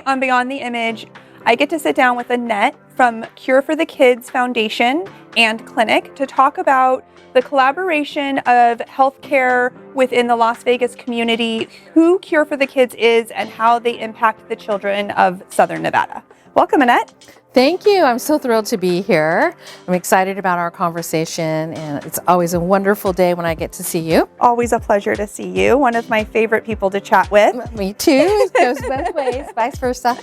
on Beyond the Image, I get to sit down with Annette from Cure for the Kids Foundation and Clinic to talk about the collaboration of healthcare within the Las Vegas community, who Cure for the Kids is, and how they impact the children of Southern Nevada. Welcome, Annette. Thank you. I'm so thrilled to be here. I'm excited about our conversation, and it's always a wonderful day when I get to see you. Always a pleasure to see you. One of my favorite people to chat with. Me too. It goes both ways, vice versa.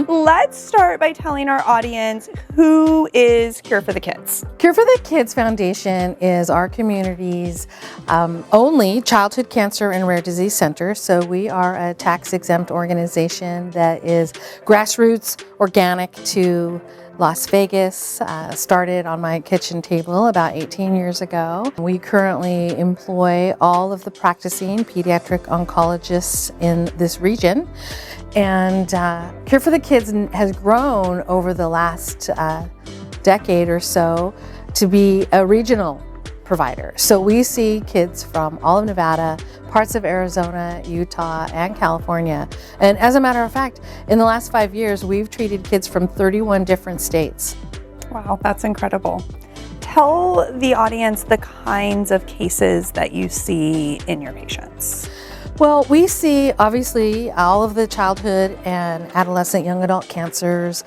Let's start by telling our audience, who is Cure for the Kids? Cure for the Kids Foundation is our community's only childhood cancer and rare disease center. So we are a tax-exempt organization that is grassroots, organic to Las Vegas, started on my kitchen table about 18 years ago. We currently employ all of the practicing pediatric oncologists in this region. And Cure for the Kids has grown over the last decade or so to be a regional provider. So we see kids from all of Nevada, parts of Arizona, Utah, and California. And as a matter of fact, in the last 5 years, we've treated kids from 31 different states. Wow, that's incredible. Tell the audience the kinds of cases that you see in your patients. Well, we see obviously all of the childhood and adolescent young adult cancers.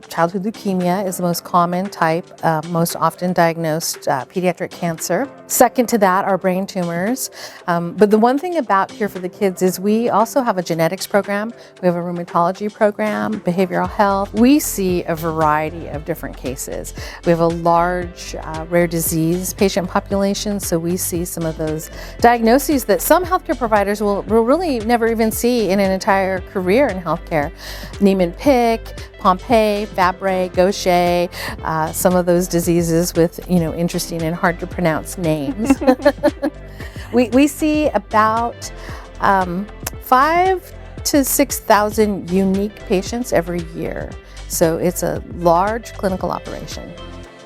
Childhood leukemia is the most common type, most often diagnosed pediatric cancer. Second to that are brain tumors. But the one thing about Cure for the Kids is we also have a genetics program. We have a rheumatology program, behavioral health. We see a variety of different cases. We have a large rare disease patient population, so we see some of those diagnoses that some healthcare providers will really never even see in an entire career in healthcare. Niemann-Pick, Pompe, Fabry, Gaucher, some of those diseases with, interesting and hard to pronounce names. we see about 5,000 to 6,000 unique patients every year. So it's a large clinical operation.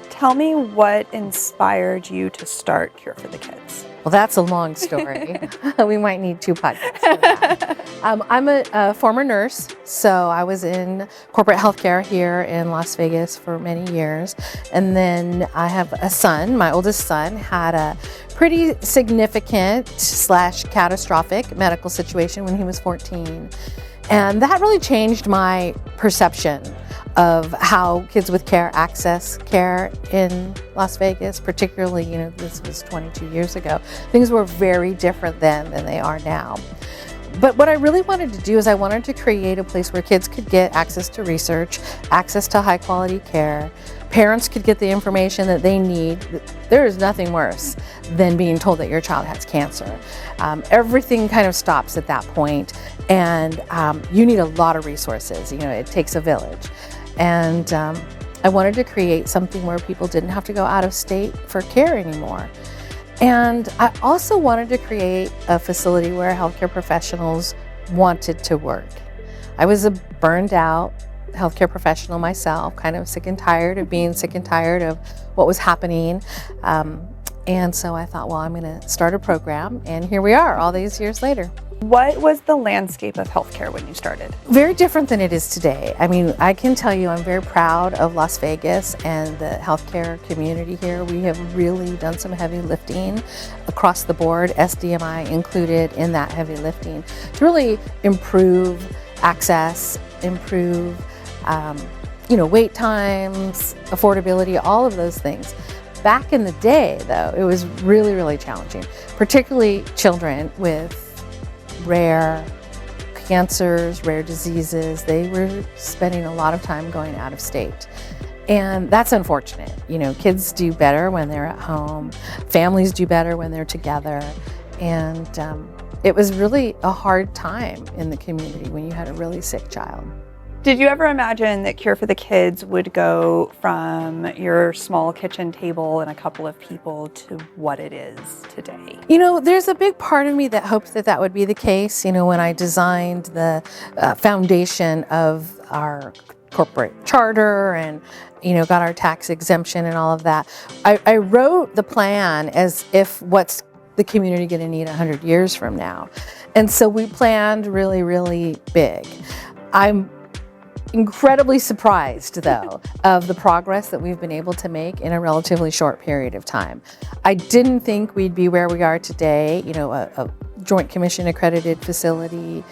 Tell me what inspired you to start Cure for the Kids. Well, that's a long story. We might need 2 podcasts for that. I'm a former nurse, so I was in corporate healthcare here in Las Vegas for many years. And then I have a son. My oldest son had a pretty significant / catastrophic medical situation when he was 14. And that really changed my perception of how kids with care access care in Las Vegas, particularly, this was 22 years ago. Things were very different then than they are now. But what I really wanted to do is I wanted to create a place where kids could get access to research, access to high quality care. Parents could get the information that they need. There is nothing worse than being told that your child has cancer. Everything kind of stops at that point, and you need a lot of resources. It takes a village. And I wanted to create something where people didn't have to go out of state for care anymore. And I also wanted to create a facility where healthcare professionals wanted to work. I was a burned out healthcare professional myself, kind of sick and tired of being sick and tired of what was happening. And so I thought, well, I'm going to start a program, and here we are all these years later. What was the landscape of healthcare when you started? Very different than it is today. I mean, I can tell you I'm very proud of Las Vegas and the healthcare community here. We have really done some heavy lifting across the board, SDMI included in that heavy lifting, to really improve access, improve wait times, affordability, all of those things. Back in the day, though, it was really, really challenging, particularly children with rare cancers, rare diseases. They were spending a lot of time going out of state. And that's unfortunate. Kids do better when they're at home. Families do better when they're together. And it was really a hard time in the community when you had a really sick child. Did you ever imagine that Cure for the Kids would go from your small kitchen table and a couple of people to what it is today? There's a big part of me that hoped that would be the case. When I designed the foundation of our corporate charter and, got our tax exemption and all of that, I wrote the plan as if what's the community going to need 100 years from now. And so we planned really, really big. I'm incredibly surprised, though, of the progress that we've been able to make in a relatively short period of time. I didn't think we'd be where we are today, a Joint Commission accredited facility,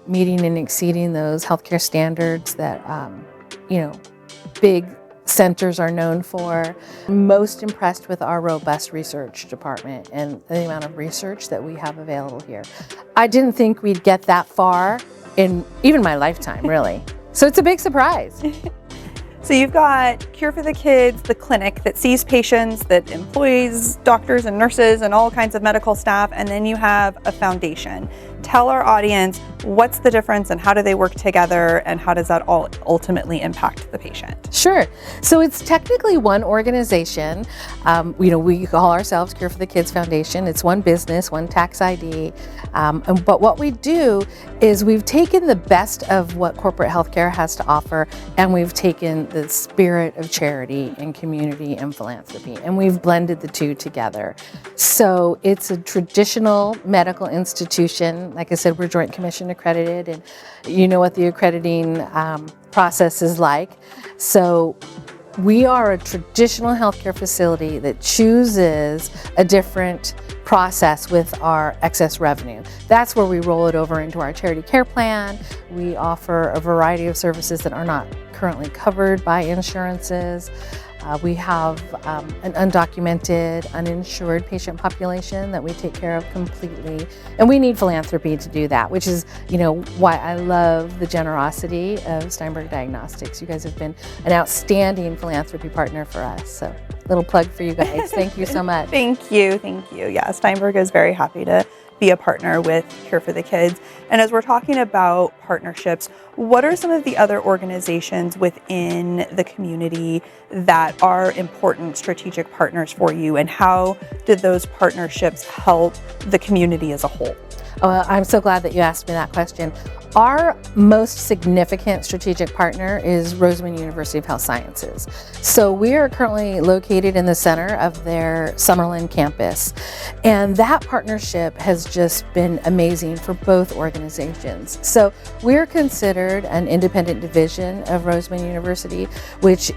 meeting and exceeding those healthcare standards that, big centers are known for. Most impressed with our robust research department and the amount of research that we have available here. I didn't think we'd get that far in even my lifetime, really. So it's a big surprise. So you've got Cure for the Kids, the clinic that sees patients, that employs doctors and nurses and all kinds of medical staff, and then you have a foundation. Tell our audience what's the difference and how do they work together and how does that all ultimately impact the patient? Sure. So it's technically one organization. We call ourselves Cure for the Kids Foundation. It's one business, one tax ID. But what we do is we've taken the best of what corporate healthcare has to offer, and we've taken the spirit of charity and community and philanthropy, and we've blended the two together. So it's a traditional medical institution. Like I said, we're Joint Commission accredited, and you know what the accrediting process is like. So we are a traditional healthcare facility that chooses a different process with our excess revenue. That's where we roll it over into our charity care plan. We offer a variety of services that are not currently covered by insurances. We have an undocumented, uninsured patient population that we take care of completely. And we need philanthropy to do that, which is, why I love the generosity of Steinberg Diagnostics. You guys have been an outstanding philanthropy partner for us. So, little plug for you guys. Thank you so much. Thank you. Yeah, Steinberg is very happy to be a partner with Cure for the Kids. And as we're talking about partnerships, what are some of the other organizations within the community that are important strategic partners for you, and how did those partnerships help the community as a whole? I'm so glad that you asked me that question. Our most significant strategic partner is Roseman University of Health Sciences. So we are currently located in the center of their Summerlin campus. And that partnership has just been amazing for both organizations. So we're considered an independent division of Roseman University, which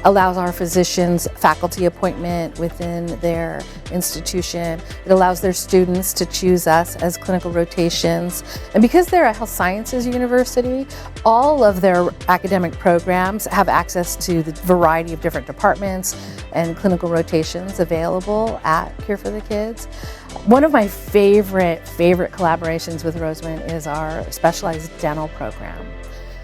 allows our physicians faculty appointment within their institution. It allows their students to choose us as clinical rotations. And because they're a health sciences university, all of their academic programs have access to the variety of different departments and clinical rotations available at Cure for the Kids. One of my favorite collaborations with Roseman is our specialized dental program.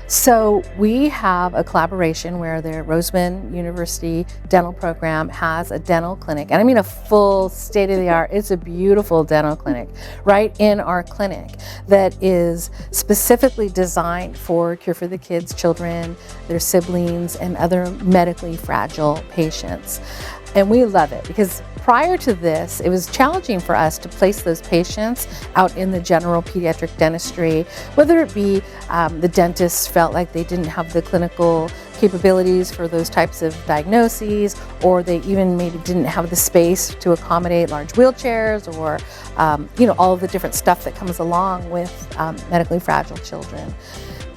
So we have a collaboration where the Roseman University dental program has a dental clinic, and I mean a full state-of-the-art, it's a beautiful dental clinic right in our clinic that is specifically designed for Cure for the Kids children, their siblings, and other medically fragile patients. And we love it because prior to this, it was challenging for us to place those patients out in the general pediatric dentistry, whether it be the dentists felt like they didn't have the clinical capabilities for those types of diagnoses, or they even maybe didn't have the space to accommodate large wheelchairs or all of the different stuff that comes along with medically fragile children.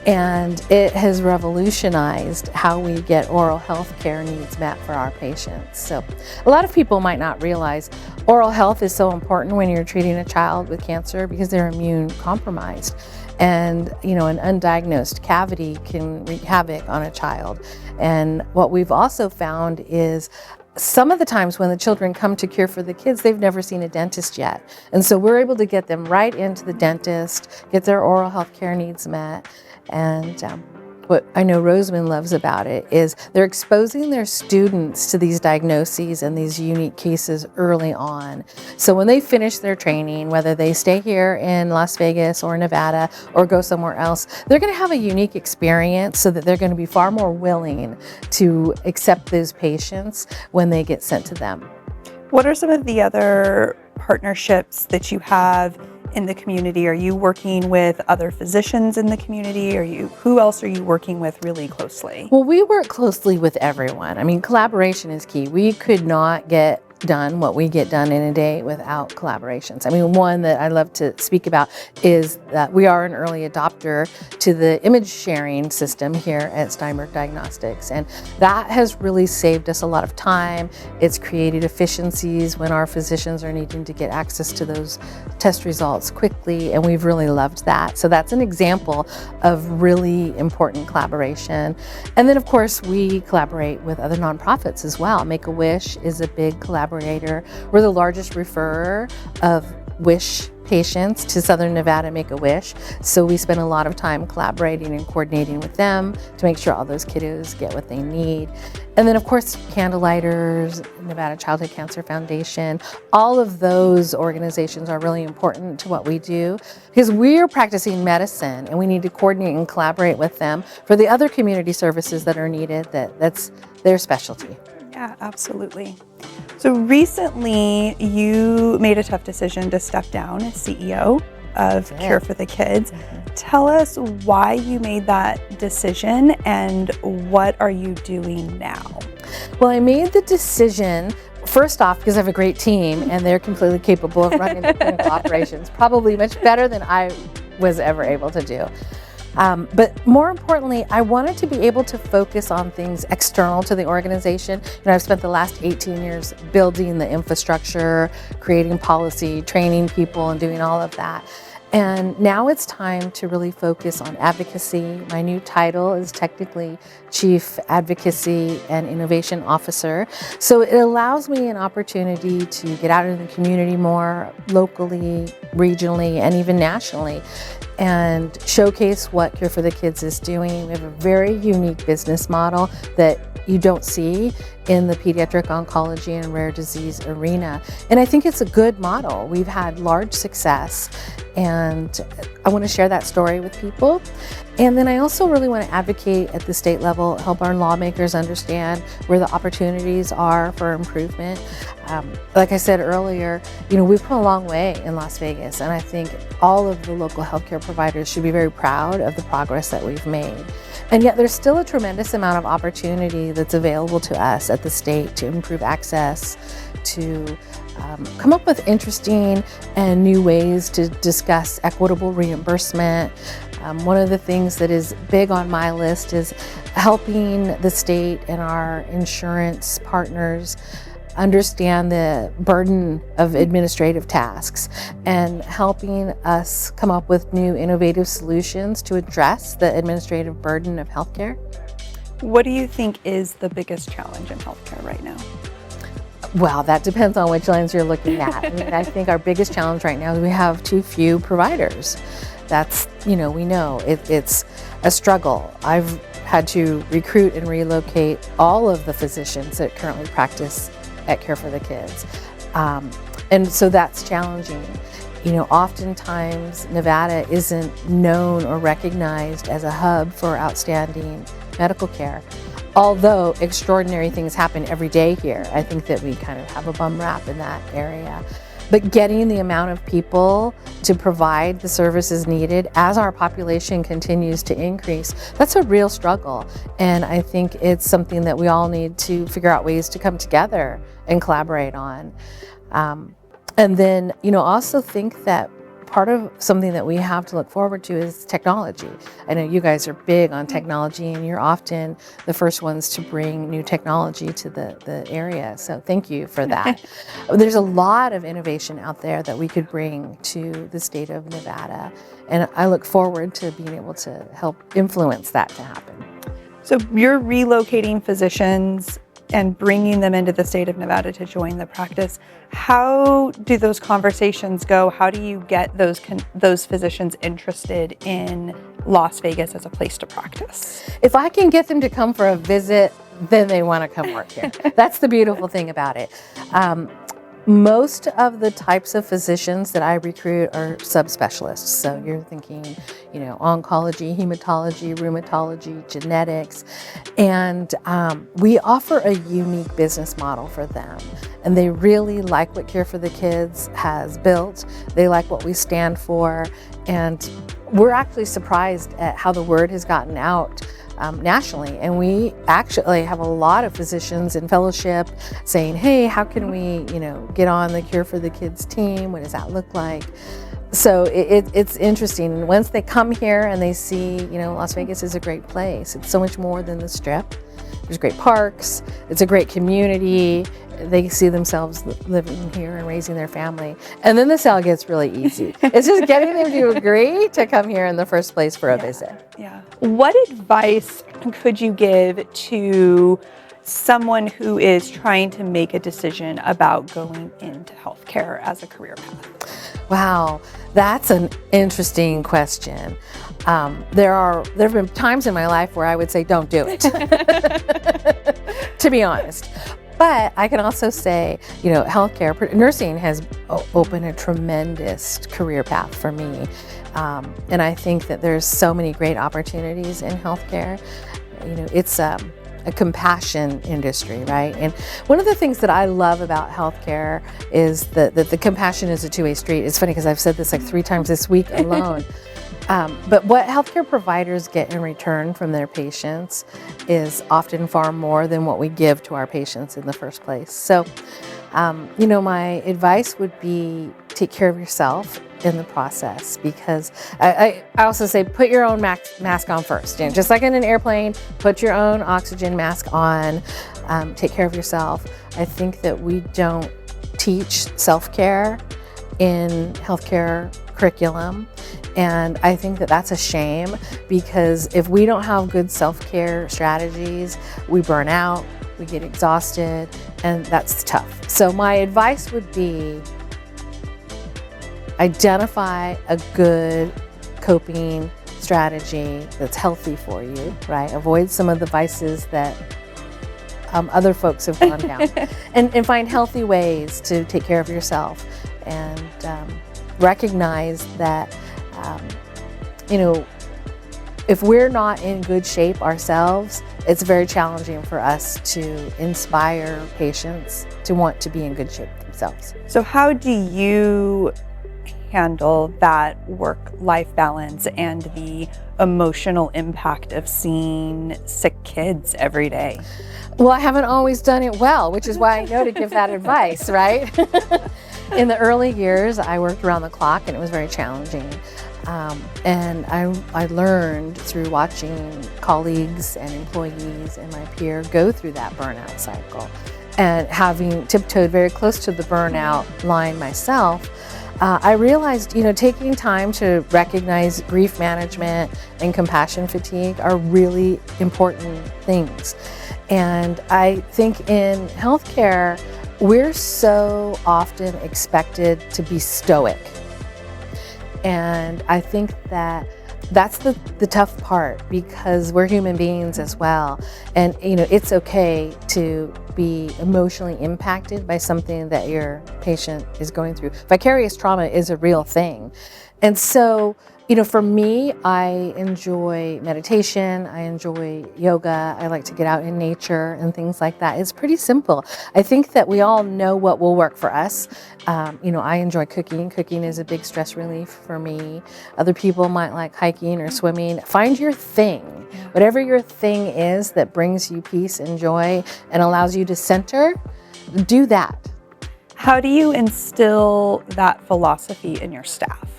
And it has revolutionized how we get oral health care needs met for our patients. So a lot of people might not realize oral health is so important when you're treating a child with cancer because they're immune compromised. And an undiagnosed cavity can wreak havoc on a child. And what we've also found is some of the times when the children come to Cure for the Kids, they've never seen a dentist yet. And so we're able to get them right into the dentist, get their oral health care needs met. And what I know Roseman loves about it is they're exposing their students to these diagnoses and these unique cases early on. So when they finish their training, whether they stay here in Las Vegas or Nevada or go somewhere else, they're going to have a unique experience so that they're going to be far more willing to accept those patients when they get sent to them. What are some of the other partnerships that you have in the community? Are you working with other physicians in the community? Who else are you working with really closely? Well, we work closely with everyone. I mean, collaboration is key. We could not get done what we get done in a day without collaborations. I mean, one that I love to speak about is that we are an early adopter to the image sharing system here at Steinberg Diagnostics, and that has really saved us a lot of time. It's created efficiencies when our physicians are needing to get access to those test results quickly, and we've really loved that. So that's an example of really important collaboration. And then of course we collaborate with other nonprofits as well. Make-A-Wish is a big collaborator. We're the largest referrer of WISH patients to Southern Nevada Make-A-Wish. So we spend a lot of time collaborating and coordinating with them to make sure all those kiddos get what they need. And then of course, Candlelighters, Nevada Childhood Cancer Foundation, all of those organizations are really important to what we do because we're practicing medicine and we need to coordinate and collaborate with them for the other community services that are needed, that's their specialty. Yeah, absolutely. So recently you made a tough decision to step down as CEO of Cure for the Kids. Tell us why you made that decision and what are you doing now? Well, I made the decision first off because I have a great team and they're completely capable of running the clinical operations, probably much better than I was ever able to do. But more importantly, I wanted to be able to focus on things external to the organization. I've spent the last 18 years building the infrastructure, creating policy, training people, and doing all of that. And now it's time to really focus on advocacy. My new title is technically Chief Advocacy and Innovation Officer. So it allows me an opportunity to get out into the community more locally, regionally, and even nationally, and showcase what Cure for the Kids is doing. We have a very unique business model that you don't see in the pediatric oncology and rare disease arena. And I think it's a good model. We've had large success and I want to share that story with people. And then I also really want to advocate at the state level, help our lawmakers understand where the opportunities are for improvement. Like I said earlier, we've come a long way in Las Vegas, and I think all of the local healthcare providers should be very proud of the progress that we've made. And yet there's still a tremendous amount of opportunity that's available to us at the state to improve access, to come up with interesting and new ways to discuss equitable reimbursement. One of the things that is big on my list is helping the state and our insurance partners understand the burden of administrative tasks and helping us come up with new innovative solutions to address the administrative burden of healthcare. What do you think is the biggest challenge in healthcare right now? Well, that depends on which lens you're looking at. I think our biggest challenge right now is we have too few providers. That's, we know it's a struggle. I've had to recruit and relocate all of the physicians that currently practice at Cure for the Kids. And so that's challenging. Oftentimes Nevada isn't known or recognized as a hub for outstanding medical care. Although extraordinary things happen every day here, I think that we kind of have a bum rap in that area. But getting the amount of people to provide the services needed as our population continues to increase, that's a real struggle. And I think it's something that we all need to figure out ways to come together and collaborate on. And then, also think that part of something that we have to look forward to is technology. I know you guys are big on technology and you're often the first ones to bring new technology to the area. So thank you for that. There's a lot of innovation out there that we could bring to the state of Nevada. And I look forward to being able to help influence that to happen. So you're relocating physicians and bringing them into the state of Nevada to join the practice. How do those conversations go? How do you get those physicians interested in Las Vegas as a place to practice? If I can get them to come for a visit, then they want to come work here. That's the beautiful thing about it. Most of the types of physicians that I recruit are subspecialists. So you're thinking, oncology, hematology, rheumatology, genetics. And we offer a unique business model for them. And they really like what Cure for the Kids has built. They like what we stand for. And we're actually surprised at how the word has gotten out nationally. And we actually have a lot of physicians in fellowship saying, hey, how can we, get on the Cure for the Kids team? What does that look like? So it's interesting. And once they come here and they see, Las Vegas is a great place. It's so much more than the Strip. There's great parks. It's a great community. They see themselves living here and raising their family. And then the sell gets really easy. It's just getting them to agree to come here in the first place for a visit. Yeah. What advice could you give to someone who is trying to make a decision about going into healthcare as a career path? Wow, that's an interesting question. There have been times in my life where I would say, don't do it, to be honest. But I can also say, healthcare, nursing has opened a tremendous career path for me. And I think that there's so many great opportunities in healthcare. It's a compassion industry, right? And one of the things that I love about healthcare is that the compassion is a two-way street. It's funny because I've said this like 3 times this week alone. But what healthcare providers get in return from their patients is often far more than what we give to our patients in the first place. So, my advice would be take care of yourself in the process, because I also say put your own mask on first. Just like in an airplane, put your own oxygen mask on, take care of yourself. I think that we don't teach self-care in healthcare curriculum. And I think that that's a shame, because if we don't have good self-care strategies, we burn out, we get exhausted, and that's tough. So my advice would be identify a good coping strategy that's healthy for you, right? Avoid some of the vices that other folks have gone down and find healthy ways to take care of yourself, and recognize that if we're not in good shape ourselves, it's very challenging for us to inspire patients to want to be in good shape themselves. So how do you handle that work-life balance and the emotional impact of seeing sick kids every day? Well, I haven't always done it well, which is why I know to give that advice, right? In the early years, I worked around the clock, and it was very challenging. And I learned through watching colleagues and employees and my peer go through that burnout cycle. And having tiptoed very close to the burnout line myself, I realized, taking time to recognize grief management and compassion fatigue are really important things. And I think in healthcare, we're so often expected to be stoic. And I think that that's the tough part, because we're human beings as well. And, it's okay to be emotionally impacted by something that your patient is going through. Vicarious trauma is a real thing. And so, for me, I enjoy meditation, I enjoy yoga, I like to get out in nature and things like that. It's pretty simple. I think that we all know what will work for us. I enjoy cooking. Cooking is a big stress relief for me. Other people might like hiking or swimming. Find your thing. Whatever your thing is that brings you peace and joy and allows you to center, do that. How do you instill that philosophy in your staff?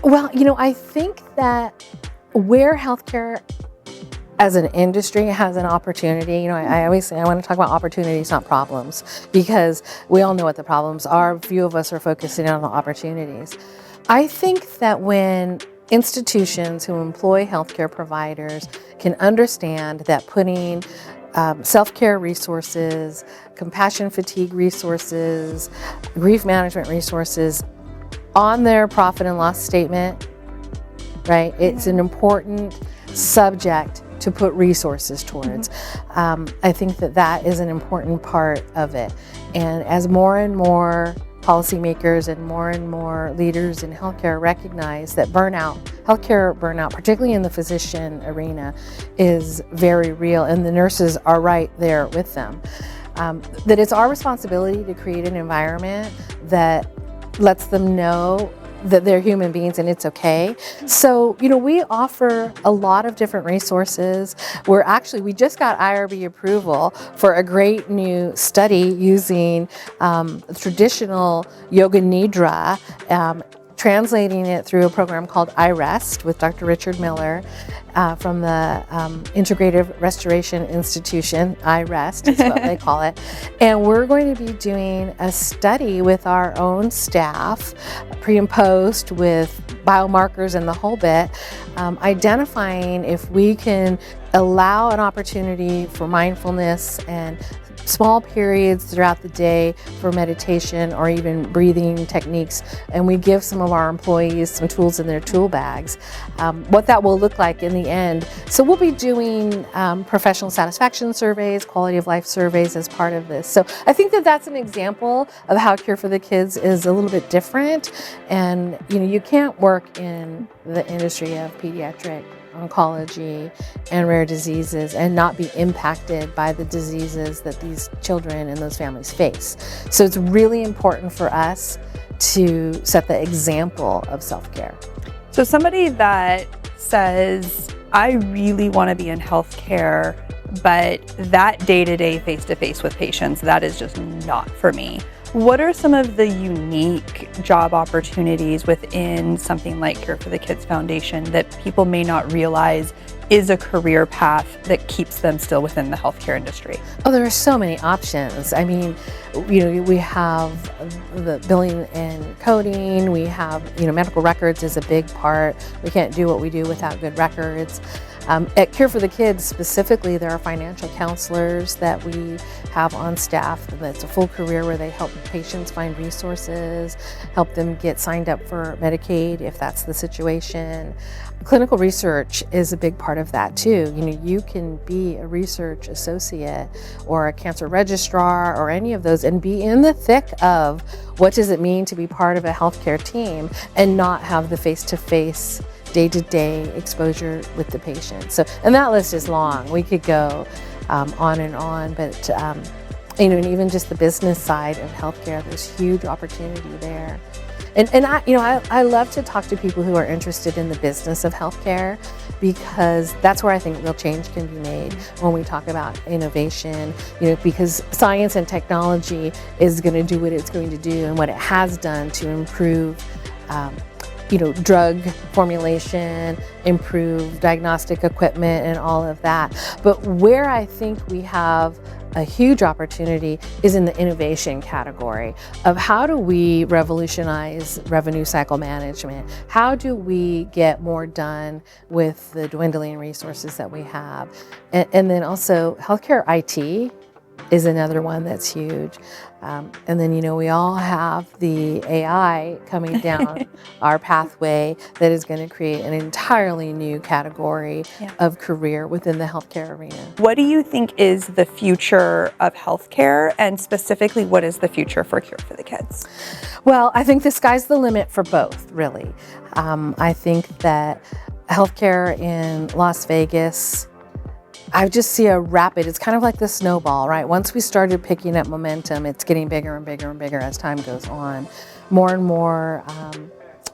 Well, I think that where healthcare as an industry has an opportunity, I always say I want to talk about opportunities, not problems, because we all know what the problems are. Few of us are focusing on the opportunities. I think that when institutions who employ healthcare providers can understand that putting self-care resources, compassion fatigue resources, grief management resources on their profit and loss statement, right? It's an important subject to put resources towards. I think that is an important part of it. And as more and more policymakers and more leaders in healthcare recognize that healthcare burnout, particularly in the physician arena, is very real, and the nurses are right there with them, that it's our responsibility to create an environment that lets them know that they're human beings and it's okay. So, we offer a lot of different resources. We just got IRB approval for a great new study using traditional yoga nidra, translating it through a program called iRest with Dr. Richard Miller from the Integrative Restoration Institution. iRest is what they call it. And we're going to be doing a study with our own staff, pre and post, with biomarkers and the whole bit, identifying if we can allow an opportunity for mindfulness and small periods throughout the day for meditation or even breathing techniques, and we give some of our employees some tools in their tool bags, what that will look like in the end. So we'll be doing professional satisfaction surveys, quality of life surveys as part of this. So I think that that's an example of how Cure for the Kids is a little bit different, and you can't work in the industry of pediatric oncology and rare diseases and not be impacted by the diseases that these children and those families face. So it's really important for us to set the example of self-care. So somebody that says, I really want to be in healthcare, but that day-to-day face-to-face with patients, that is just not for me. What are some of the unique job opportunities within something like Cure for the Kids Foundation that people may not realize is a career path that keeps them still within the healthcare industry? Oh, there are so many options. I mean, we have the billing and coding, we have, medical records is a big part. We can't do what we do without good records. At Cure for the Kids specifically, there are financial counselors that we have on staff. That's a full career where they help patients find resources, help them get signed up for Medicaid if that's the situation. Clinical research is a big part of that too. You can be a research associate or a cancer registrar or any of those and be in the thick of what does it mean to be part of a healthcare team and not have the face-to-face day-to-day exposure with the patient. So, and that list is long. We could go on and on, but and even just the business side of healthcare, there's huge opportunity there. And I love to talk to people who are interested in the business of healthcare, because that's where I think real change can be made when we talk about innovation, because science and technology is going to do what it's going to do and what it has done to improve drug formulation, improve diagnostic equipment and all of that. But where I think we have a huge opportunity is in the innovation category of how do we revolutionize revenue cycle management? How do we get more done with the dwindling resources that we have? And then also healthcare IT is another one that's huge. And then, we all have the AI coming down our pathway that is going to create an entirely new category of career within the healthcare arena. What do you think is the future of healthcare, and specifically, what is the future for Cure for the Kids? Well, I think the sky's the limit for both, really. I think that healthcare in Las Vegas, I just see it's kind of like the snowball, right? Once we started picking up momentum, it's getting bigger and bigger and bigger as time goes on. More and more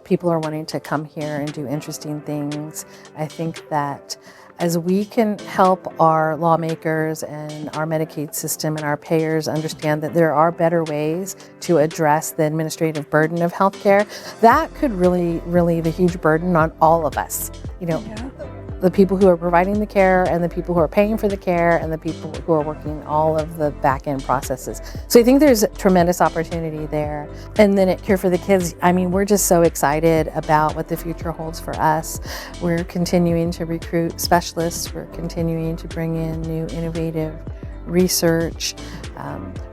people are wanting to come here and do interesting things. I think that as we can help our lawmakers and our Medicaid system and our payers understand that there are better ways to address the administrative burden of healthcare, that could really relieve a huge burden on all of us. The people who are providing the care and the people who are paying for the care and the people who are working all of the back-end processes. So I think there's a tremendous opportunity there. And then at Cure for the Kids, we're just so excited about what the future holds for us. We're continuing to recruit specialists. We're continuing to bring in new innovative research.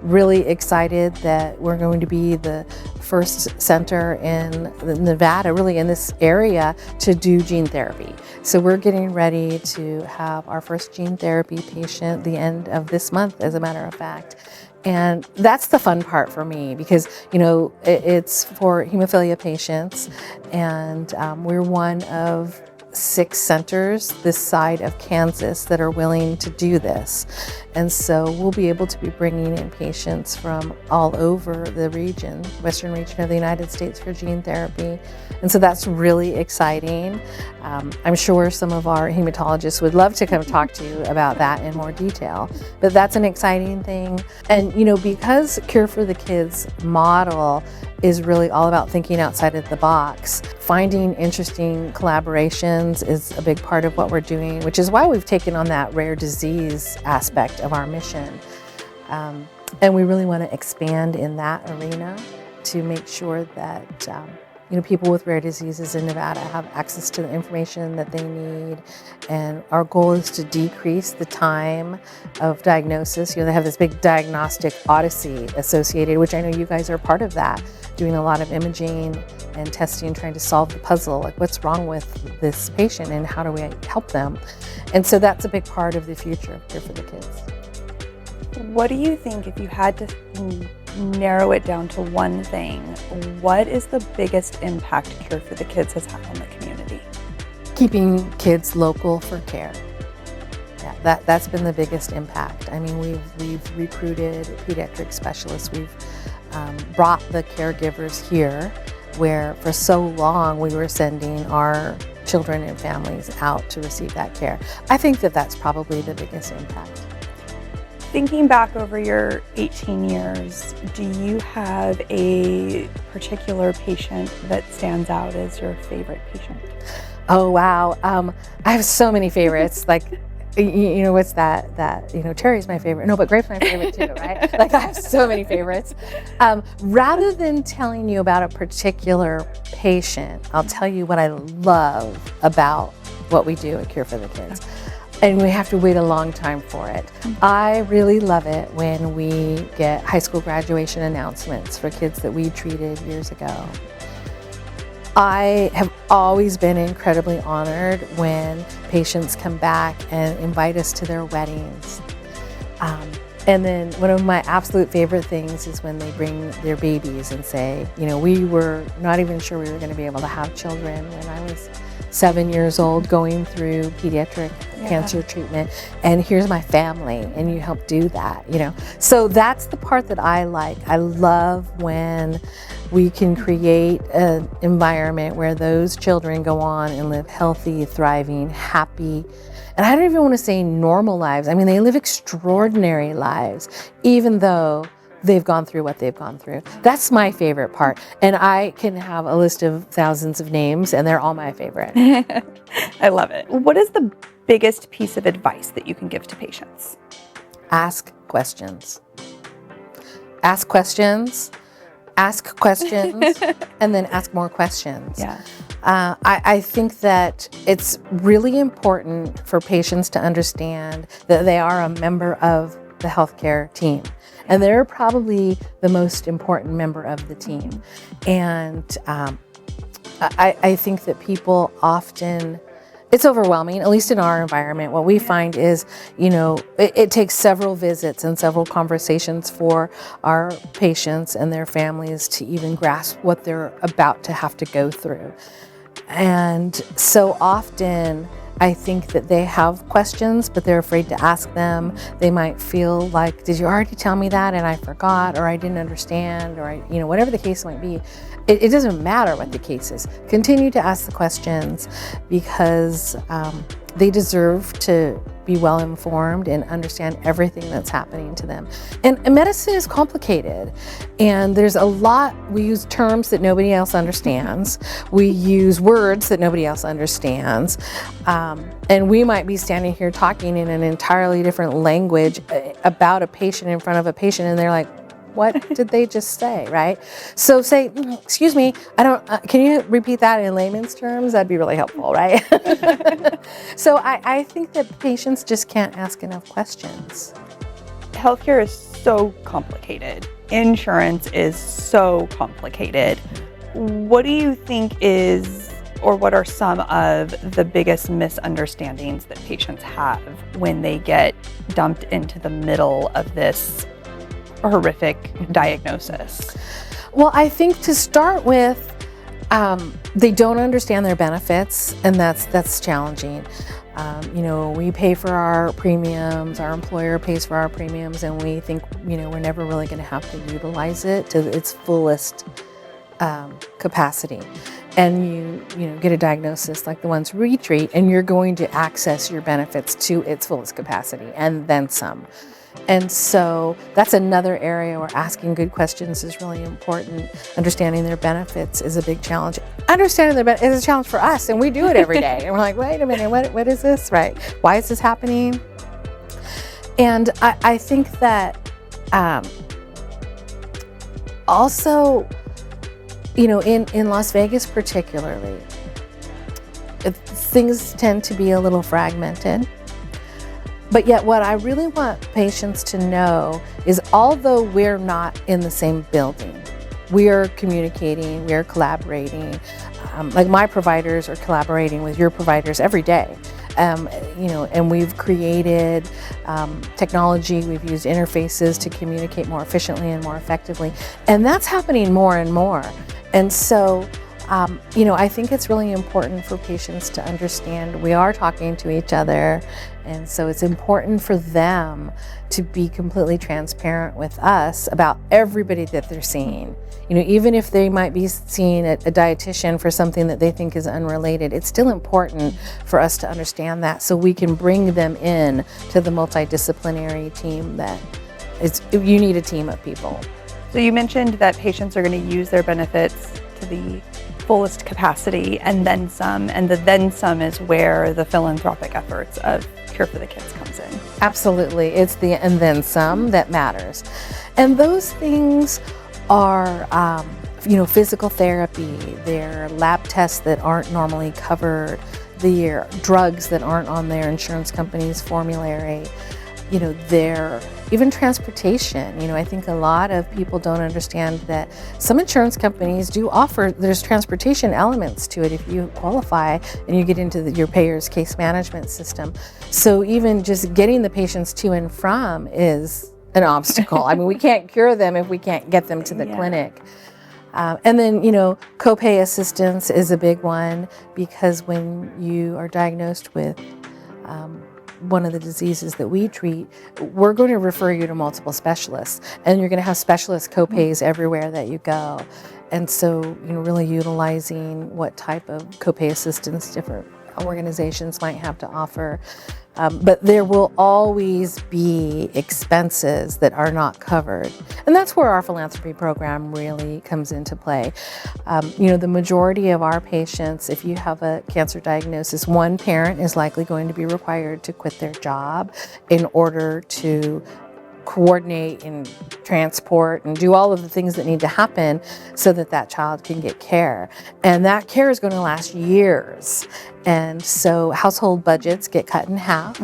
Really excited that we're going to be the first center in Nevada, really in this area, to do gene therapy. So we're getting ready to have our first gene therapy patient the end of this month, as a matter of fact. And that's the fun part for me, because it's for hemophilia patients, and we're one of 6 centers this side of Kansas that are willing to do this. And so we'll be able to be bringing in patients from all over the region, western region of the United States for gene therapy. And so that's really exciting. I'm sure some of our hematologists would love to come talk to you about that in more detail, but that's an exciting thing. And because Cure for the Kids model is really all about thinking outside of the box, finding interesting collaborations is a big part of what we're doing, which is why we've taken on that rare disease aspect of our mission. And we really want to expand in that arena to make sure that people with rare diseases in Nevada have access to the information that they need. And our goal is to decrease the time of diagnosis. They have this big diagnostic odyssey associated, which I know you guys are part of that, doing a lot of imaging and testing, trying to solve the puzzle, like what's wrong with this patient and how do we help them? And so that's a big part of the future of Cure for the Kids. What do you think, if you had to narrow it down to one thing, what is the biggest impact Cure for the Kids has had on the community? Keeping kids local for care. Yeah, that's been the biggest impact. I mean, we've recruited pediatric specialists. We've brought the caregivers here, where for so long we were sending our children and families out to receive that care. I think that that's probably the biggest impact. Thinking back over your 18 years, do you have a particular patient that stands out as your favorite patient? Oh, wow. I have so many favorites. Like, what's that, Terry's my favorite. No, but Grape's my favorite too, right? Like, I have so many favorites. Rather than telling you about a particular patient, I'll tell you what I love about what we do at Cure for the Kids. And we have to wait a long time for it. I really love it when we get high school graduation announcements for kids that we treated years ago. I have always been incredibly honored when patients come back and invite us to their weddings. And then one of my absolute favorite things is when they bring their babies and say, we were not even sure we were going to be able to have children when I was 7 years old going through pediatric cancer treatment, and here's my family, and you help do that, So that's the part that I like. I love when we can create an environment where those children go on and live healthy, thriving, happy, and I don't even want to say normal lives. I mean, they live extraordinary lives, even though they've gone through what they've gone through. That's my favorite part. And I can have a list of thousands of names, and they're all my favorite. I love it. What is the biggest piece of advice that you can give to patients? Ask questions. Ask questions. Ask questions. And then ask more questions. Yeah. I think that it's really important for patients to understand that they are a member of the healthcare team. And they're probably the most important member of the team. And I think that people often, it's overwhelming, at least in our environment. What we find is, it takes several visits and several conversations for our patients and their families to even grasp what they're about to have to go through. And so often, I think that they have questions, but they're afraid to ask them. They might feel like, did you already tell me that and I forgot, or I didn't understand, or whatever the case might be. It doesn't matter what the case is. Continue to ask the questions, because they deserve to be well informed and understand everything that's happening to them. And medicine is complicated, and there's a lot, we use terms that nobody else understands. We use words that nobody else understands. And we might be standing here talking in an entirely different language about a patient in front of a patient, and they're like, what did they just say, right? So say, excuse me, can you repeat that in layman's terms? That'd be really helpful, right? So I think that patients just can't ask enough questions. Healthcare is so complicated. Insurance is so complicated. What do you think is, or what are some of the biggest misunderstandings that patients have when they get dumped into the middle of this horrific diagnosis? Well, I think to start with, They don't understand their benefits, and that's challenging. We pay for our premiums, our employer pays for our premiums, and we think, we're never really going to have to utilize it to its fullest capacity. And you get a diagnosis like the ones we treat, and you're going to access your benefits to its fullest capacity and then some. And so that's another area where asking good questions is really important. Understanding their benefits is a big challenge. Understanding their benefits is a challenge for us, and we do it every day. And we're like, wait a minute, what is this, right? Why is this happening? And I think that also, in Las Vegas particularly, things tend to be a little fragmented. But yet what I really want patients to know is, although we're not in the same building, we are communicating, we are collaborating. Like my providers are collaborating with your providers every day. And we've created technology, we've used interfaces to communicate more efficiently and more effectively. And that's happening more and more. And so, I think it's really important for patients to understand we are talking to each other. And so it's important for them to be completely transparent with us about everybody that they're seeing. Even if they might be seeing a dietitian for something that they think is unrelated, it's still important for us to understand that, so we can bring them in to the multidisciplinary team that you need a team of people. So you mentioned that patients are going to use their benefits to the fullest capacity and then some, and the then some is where the philanthropic efforts of Cure for the Kids comes in. Absolutely. It's the and then some that matters. And those things are, physical therapy, they're lab tests that aren't normally covered, they're drugs that aren't on their insurance company's formulary, their even transportation. I think a lot of people don't understand that some insurance companies do offer, there's transportation elements to it if you qualify and you get into your payer's case management system. So even just getting the patients to and from is an obstacle. I mean, we can't cure them if we can't get them to the clinic. And then, copay assistance is a big one, because when you are diagnosed with one of the diseases that we treat, we're going to refer you to multiple specialists, and you're going to have specialist copays everywhere that you go. And so, really utilizing what type of copay assistance different organizations might have to offer. But there will always be expenses that are not covered. And that's where our philanthropy program really comes into play. The majority of our patients, if you have a cancer diagnosis, one parent is likely going to be required to quit their job in order to coordinate and transport and do all of the things that need to happen so that that child can get care. And that care is going to last years. And so household budgets get cut in half.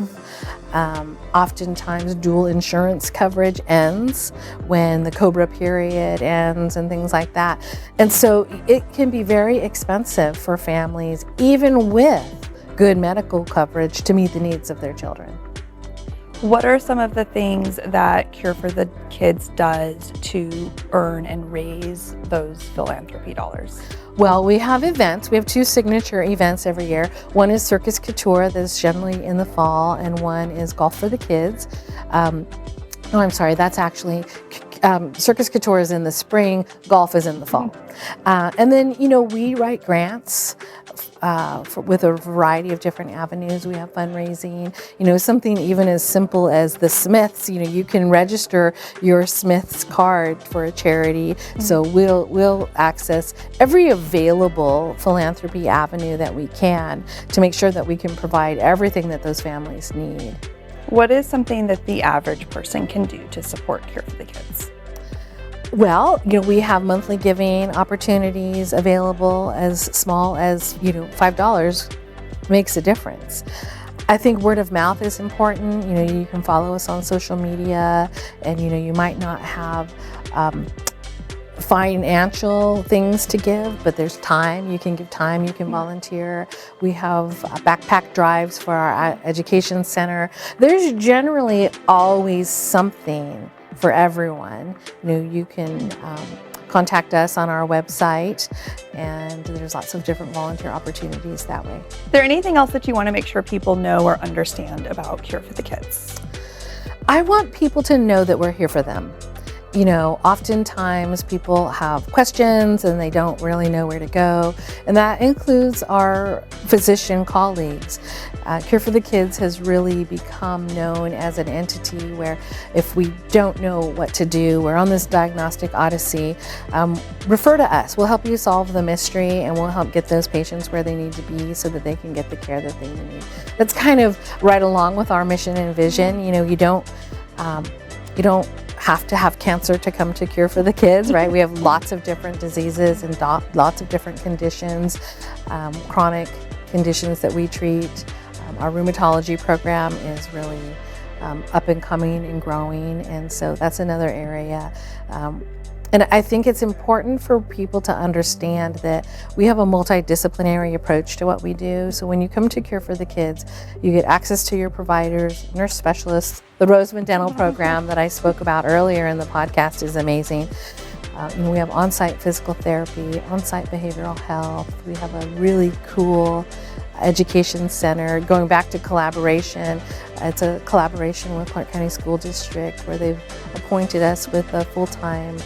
Oftentimes dual insurance coverage ends when the COBRA period ends and things like that. And so it can be very expensive for families, even with good medical coverage, to meet the needs of their children. What are some of the things that Cure for the Kids does to earn and raise those philanthropy dollars? Well, we have events. We have two signature events every year. One is Circus Couture, that's generally in the fall, and one is Golf for the Kids. That's actually Circus Couture is in the spring, golf is in the fall. And then, we write grants with a variety of different avenues. We have fundraising, something even as simple as the Smiths. You can register your Smiths card for a charity. So we'll access every available philanthropy avenue that we can to make sure that we can provide everything that those families need. What is something that the average person can do to support Cure for the Kids? Well, we have monthly giving opportunities available as small as, $5 makes a difference. I think word of mouth is important. You can follow us on social media, and, you might not have financial things to give, but there's time. You can give time, you can volunteer. We have backpack drives for our education center. There's generally always something for everyone. You can contact us on our website, and there's lots of different volunteer opportunities that way. Is there anything else that you want to make sure people know or understand about Cure for the Kids? I want people to know that we're here for them. You know, oftentimes people have questions and they don't really know where to go, and that includes our physician colleagues. Cure for the Kids has really become known as an entity where if we don't know what to do, we're on this diagnostic odyssey, refer to us. We'll help you solve the mystery, and we'll help get those patients where they need to be so that they can get the care that they need. That's kind of right along with our mission and vision. You know, you don't have to have cancer to come to Cure for the Kids, right? We have lots of different diseases and lots of different conditions, chronic conditions that we treat. Our rheumatology program is really up and coming and growing, and so that's another area. And I think it's important for people to understand that we have a multidisciplinary approach to what we do. So when you come to Cure for the Kids, you get access to your providers, nurse specialists. The Roseman Dental program that I spoke about earlier in the podcast is amazing. And we have on-site physical therapy, on-site behavioral health. We have a really cool education center. Going back to collaboration, it's a collaboration with Clark County School District where they've appointed us with a full-time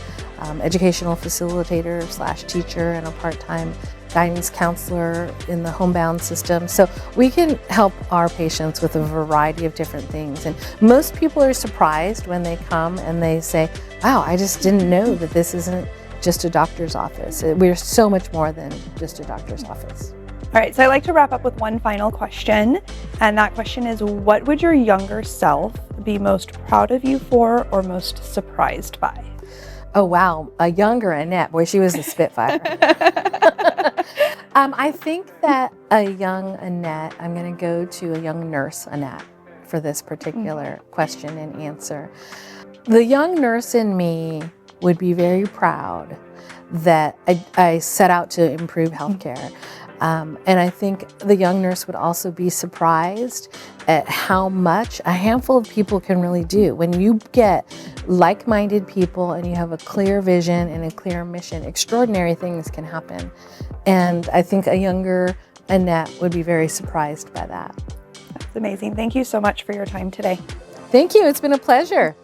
educational facilitator / teacher and a part-time guidance counselor in the homebound system. So we can help our patients with a variety of different things. And most people are surprised when they come and they say, wow, I just didn't know that this isn't just a doctor's office. We're so much more than just a doctor's office. All right, so I'd like to wrap up with one final question. And that question is, what would your younger self be most proud of you for or most surprised by? Oh, wow. A younger Annette. Boy, she was a spitfire. I think that a young Annette, I'm going to go to a young nurse Annette for this particular question and answer. The young nurse in me would be very proud that I set out to improve healthcare. And I think the young nurse would also be surprised at how much a handful of people can really do. When you get like-minded people and you have a clear vision and a clear mission, extraordinary things can happen. And I think a younger Annette would be very surprised by that. That's amazing. Thank you so much for your time today. Thank you. It's been a pleasure.